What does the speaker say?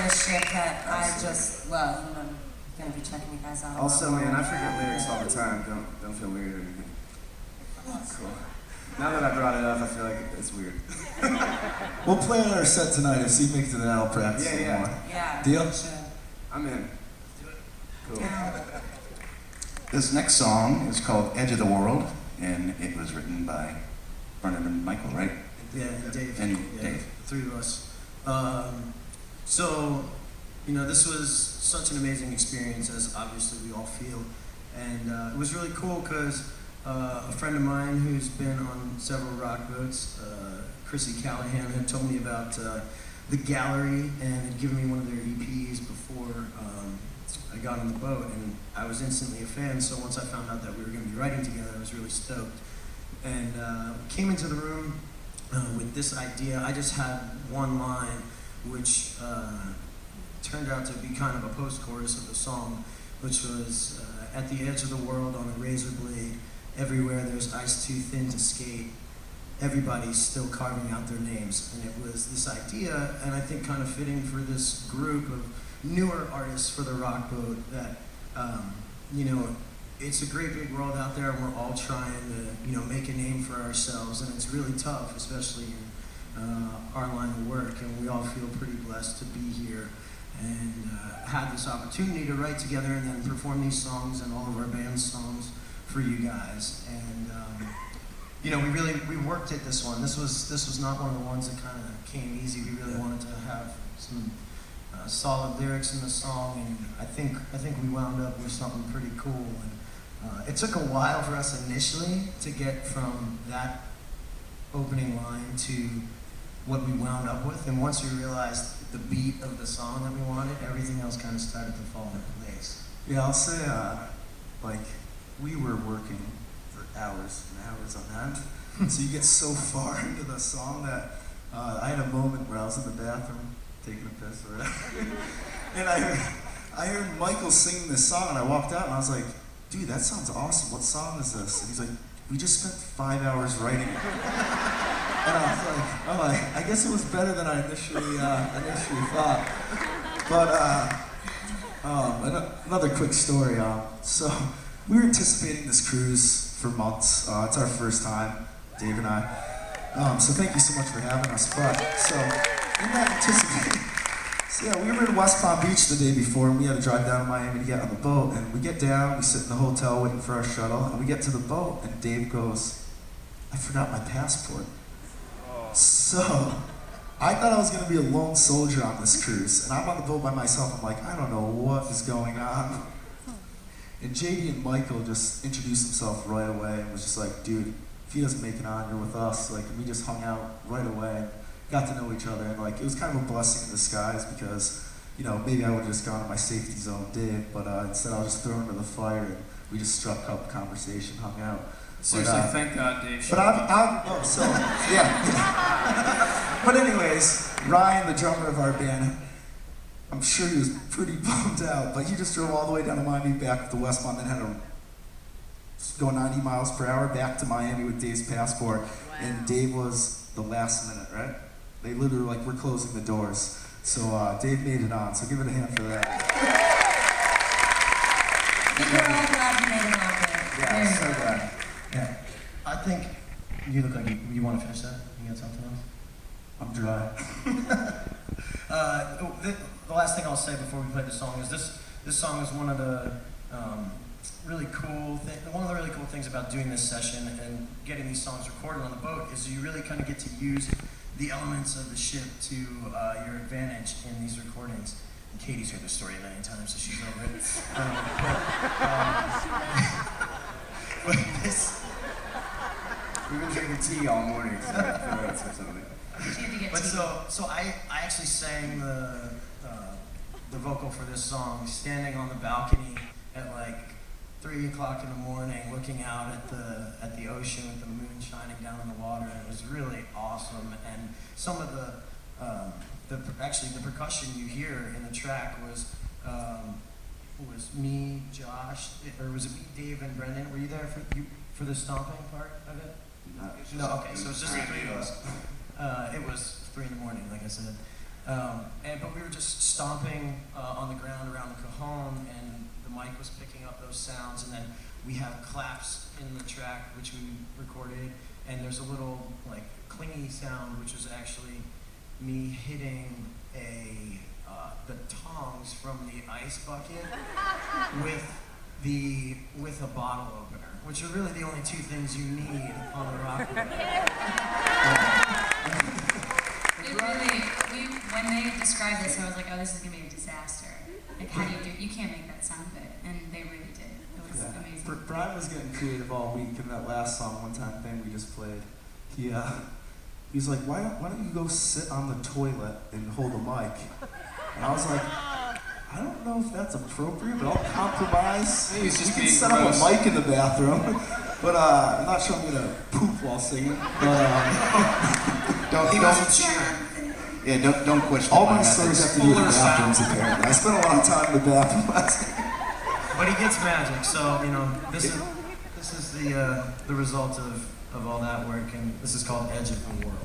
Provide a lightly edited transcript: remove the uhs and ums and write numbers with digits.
this shit that I just love, and I'm gonna be checking you guys out. Also, man, I forget lyrics all the time. Don't feel weird or anything. Cool. Now that I brought it up, I feel like it's weird. We'll play on our set tonight. If Steve makes it, then I'll practice some more. Yeah. Deal? I'm in. Do it. Cool. This next song is called Edge of the World, and it was written by Bernard and Michael, right? Yeah, and Dave. And yeah, Dave. The three of us. So, you know, this was such an amazing experience, as obviously we all feel. And it was really cool because a friend of mine who's been on several rock boats, Chrissy Callahan, had told me about the Gallery and had given me one of their EPs before I got on the boat, and I was instantly a fan. So once I found out that we were going to be writing together, I was really stoked. And came into the room with this idea. I just had one line, which turned out to be kind of a post-chorus of the song, which was, at the edge of the world on a razor blade, everywhere there's ice too thin to skate, everybody's still carving out their names. And it was this idea, and I think kind of fitting for this group of newer artists for the rock boat, that, you know, it's a great big world out there, and we're all trying to, you know, make a name for ourselves, and it's really tough, especially in our line of work, and we all feel pretty blessed to be here and had this opportunity to write together and then perform these songs and all of our band's songs for you guys. And you know, we worked at this one. This was not one of the ones that kind of came easy. We really wanted to have some solid lyrics in the song, and I think we wound up with something pretty cool. And it took a while for us initially to get from that opening line to what we wound up with, and once we realized the beat of the song that we wanted, everything else kind of started to fall into place. Yeah, I'll say, like, we were working for hours and hours on that. So you get so far into the song that I had a moment where I was in the bathroom taking a piss or whatever, and I heard Michael singing this song, and I walked out and I was like, dude, that sounds awesome. What song is this? And he's like, we just spent 5 hours writing it. And I was like, I guess it was better than I initially thought. But another quick story. So we were anticipating this cruise for months. It's our first time, Dave and I. So thank you so much for having us. But so in that anticipation, so yeah, we were in West Palm Beach the day before, and we had to drive down to Miami to get on the boat. And we get down, we sit in the hotel waiting for our shuttle, and we get to the boat, and Dave goes, I forgot my passport. So, I thought I was going to be a lone soldier on this cruise, and I'm on the boat by myself. I'm like, I don't know what is going on. And JD and Michael just introduced himself right away and was just like, dude, if he doesn't make it on, you're with us. Like, we just hung out right away, got to know each other, and like, it was kind of a blessing in disguise because, you know, maybe I would have just gone to my safety zone, Dave, but instead I was just thrown into the fire, and we just struck up a conversation, hung out. Seriously, thank God, Dave. But But anyways, Ryan, the drummer of our band, I'm sure he was pretty bummed out, but he just drove all the way down to Miami, back to the West Palm, then had to go 90 miles per hour back to Miami with Dave's passport. Wow. And Dave was the last minute, right? They literally were closing the doors. So Dave made it on, so give it a hand for that. I think we're all glad you made it out there. Yeah, so glad. Yeah, I think you look like you want to finish that. You got something else? I'm dry. The last thing I'll say before we play the song is this song is one of the really cool things about doing this session and getting these songs recorded on the boat is you really kind of get to use the elements of the ship to your advantage in these recordings. And Katie's heard the story a million times, so she's over it. But this. We've been drinking tea all morning, so I feel like it's or something. But so I actually sang the vocal for this song standing on the balcony at like 3 o'clock in the morning, looking out at the ocean with the moon shining down on the water, and it was really awesome. And some of the percussion you hear in the track was me, Josh, or was it me, Dave, and Brendan? Were you there for the stomping part of it? No, okay, so it's just the three of us. It was 3 in the morning, like I said. But we were just stomping on the ground around the cajon, and the mic was picking up those sounds, and then we have claps in the track which we recorded, and there's a little like clingy sound which was actually me hitting the tongs from the ice bucket with a bottle opener, which are really the only two things you need on a rock boat. When they described this, I was like, oh, this is gonna be a disaster. Like, how do you do it? You can't make that sound good, and they really did. It was amazing. Brian was getting creative all week, and that last song, One Time Thing we just played, he was like, why don't you go sit on the toilet and hold a mic? And I was like, I don't know if that's appropriate, but I'll compromise. Maybe he's just we can being set gross. up a mic in the bathroom, but I'm not sure I'm gonna poop while singing. But don't question all my my stories methods. have to do with bathrooms, apparently. I spent a lot of time in the bathroom last night. But he gets magic, so you know this is the result of all that work, and this is called Edge of the World.